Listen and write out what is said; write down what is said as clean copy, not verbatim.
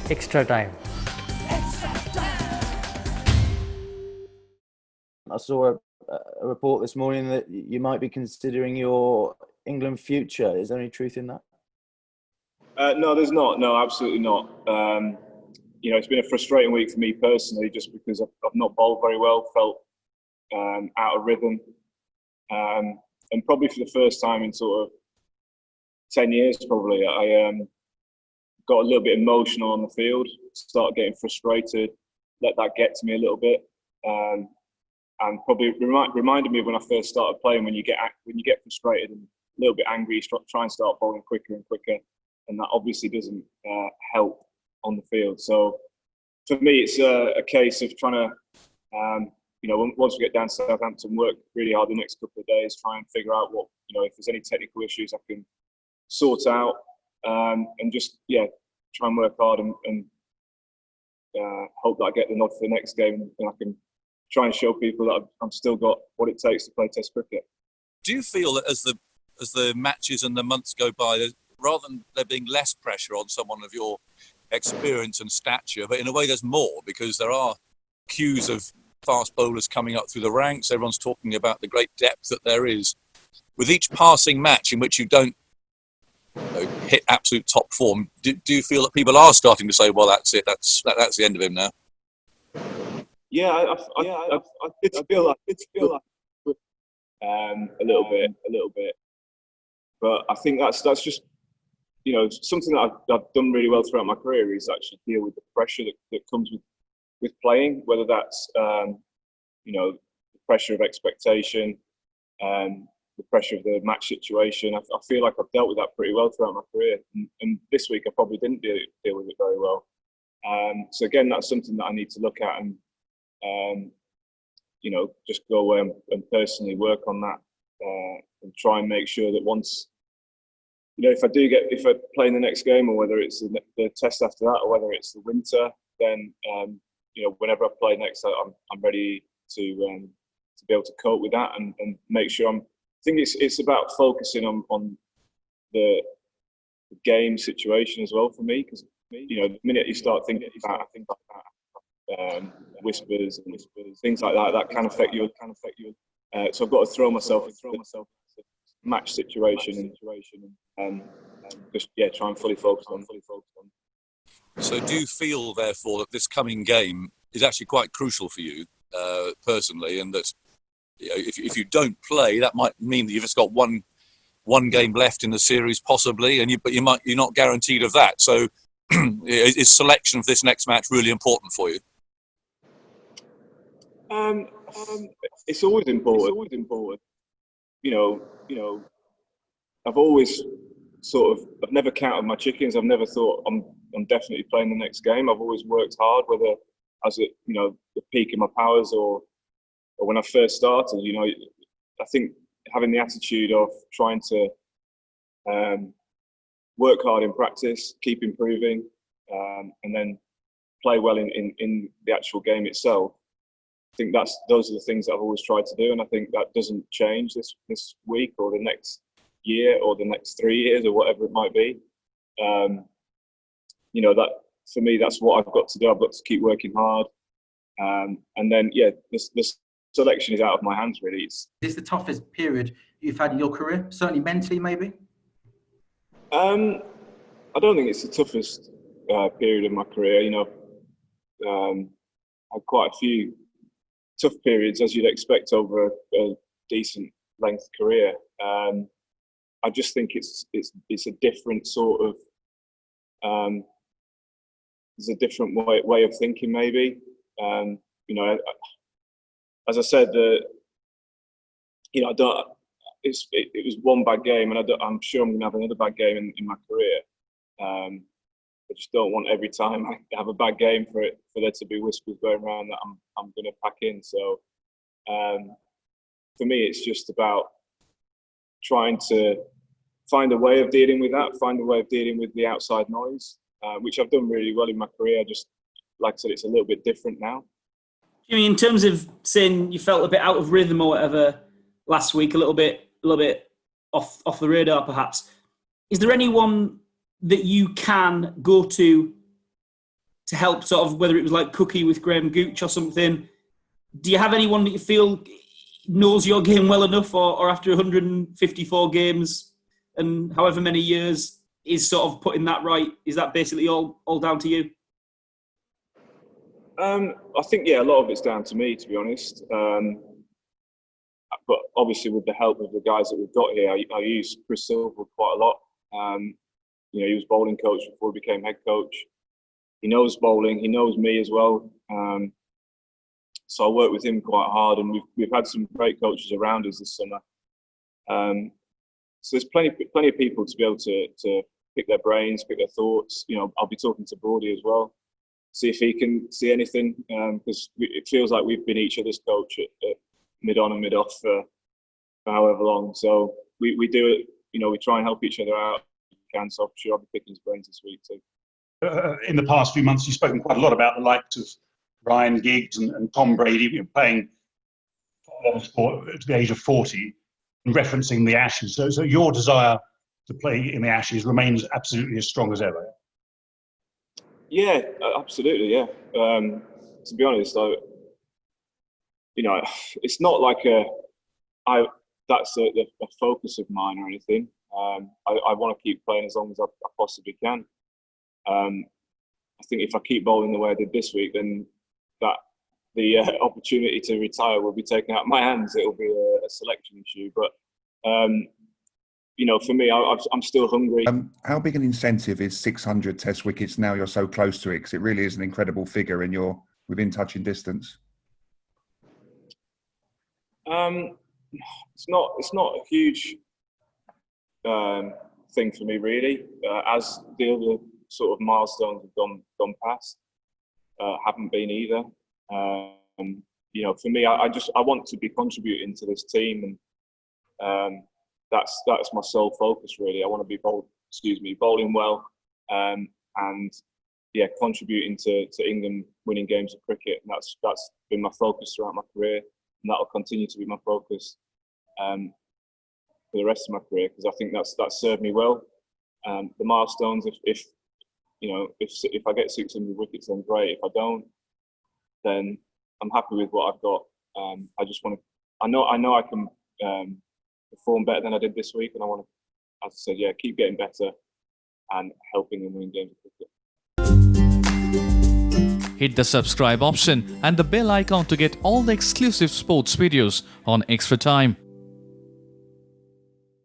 extra time. I saw a report this morning that you might be considering your England future. Is there any truth in that? No, there's not. No, absolutely not. It's been a frustrating week for me personally, just because I've not bowled very well, felt out of rhythm, and probably for the first time in sort of 10 years, probably, I got a little bit emotional on the field, started getting frustrated, let that get to me a little bit, and probably reminded me of when I first started playing, when you get frustrated and a little bit angry, you try and start bowling quicker and quicker, and that obviously doesn't help on the field. So for me, it's a case of trying to, once we get down to Southampton, work really hard the next couple of days, try and figure out what, if there's any technical issues I can sort out, and just, try and work hard and hope that I get the nod for the next game and I can try and show people that I've still got what it takes to play Test cricket. Do you feel that as the matches and the months go by, rather than there being less pressure on someone of your experience and stature, but in a way there's more, because there are queues of fast bowlers coming up through the ranks, everyone's talking about the great depth that there is. With each passing match in which you don't hit absolute top form, do you feel that people are starting to say, well, that's it, that's the end of him now? Yeah, I did feel like a little bit, but I think that's just something that I've done really well throughout my career, is actually deal with the pressure that comes with playing, whether that's the pressure of expectation, the pressure of the match situation. I feel like I've dealt with that pretty well throughout my career, and this week I probably didn't deal with it very well. So again, that's something that I need to look at and just go away and personally work on that, and try and make sure that once, if I play in the next game, or whether it's the test after that, or whether it's the winter, then whenever I play next, I'm ready to be able to cope with that and make sure I think it's about focusing on the game situation as well for me, because the minute you start thinking about whispers, things like that can affect you. So I've got to throw myself into the match situation and just try and fully focus on. So do you feel, therefore, that this coming game is actually quite crucial for you personally, and that if you don't play, that might mean that you've just got one game left in the series possibly, but you're not guaranteed of that. So is selection of this next match really important for you? It's always important. I've always I've never counted my chickens. I've never thought I'm definitely playing the next game. I've always worked hard, whether as the peak of my powers or when I first started. I think having the attitude of trying to work hard in practice, keep improving, and then play well in the actual game itself. I think those are the things that I've always tried to do, and I think that doesn't change this week or the next year or the next 3 years or whatever it might be. That for me, that's what I've got to do. I've got to keep working hard, and then this selection is out of my hands really. Is this the toughest period you've had in your career? Certainly mentally, maybe. I don't think it's the toughest period of my career. I had quite a few tough periods, as you'd expect over a decent length career. I just think it's a different sort of there's a different way of thinking maybe. As I said, it was one bad game, and I'm sure I'm going to have another bad game in my career. I just don't want every time I have a bad game for there to be whispers going around that I'm going to pack in. So for me, it's just about trying to find a way of dealing with that, find a way of dealing with the outside noise, which I've done really well in my career. Just like I said, it's a little bit different now. Jimmy, in terms of saying you felt a bit out of rhythm or whatever last week, a little bit off the radar perhaps, is there anyone that you can go to to help sort of, whether it was like Cookie with Graham Gooch or something. Do you have anyone that you feel knows your game well enough, or after 154 games and however many years is sort of putting that right? Is that basically all down to you? I think, yeah, a lot of it's down to me, to be honest. But obviously with the help of the guys that we've got here, I use Chris Silver quite a lot. You know, he was bowling coach before he became head coach. He knows bowling, he knows me as well. So I work with him quite hard, and we've had some great coaches around us this summer. So there's plenty of people to be able to pick their brains, pick their thoughts. You know, I'll be talking to Brody as well, see if he can see anything, because it feels like we've been each other's coach at mid-on and mid-off for however long. So we do it, you know, we try and help each other out. So I'm sure I'll be picking his brains this week too. In the past few months, you've spoken quite a lot about the likes of Ryan Giggs and Tom Brady, you know, playing level sport to the age of 40 and referencing the Ashes. So your desire to play in the Ashes remains absolutely as strong as ever. Yeah, absolutely. Yeah. To be honest, you know, it's not like that's a focus of mine or anything. I want to keep playing as long as I possibly can. I think if I keep bowling the way I did this week, then the opportunity to retire will be taken out of my hands. It'll be a selection issue. But, you know, for me, I'm still hungry. How big an incentive is 600 Test wickets now you're so close to it? Because it really is an incredible figure and you're within touching distance. It's not a huge thing for me, really. As the other sort of milestones have gone past, haven't been either. You know, for me, I want to be contributing to this team, and that's my sole focus, really. I want to be bowling well, and yeah, contributing to England winning games of cricket. And that's been my focus throughout my career, and that'll continue to be my focus for the rest of my career, because I think that's served me well. The milestones, if you know, if I get 600 wickets, then great. If I don't, then I'm happy with what I've got. I just want to. I know I can perform better than I did this week, and I want to, as I said, yeah, keep getting better and helping them win games of cricket. Hit the subscribe option and the bell icon to get all the exclusive sports videos on Extra Time.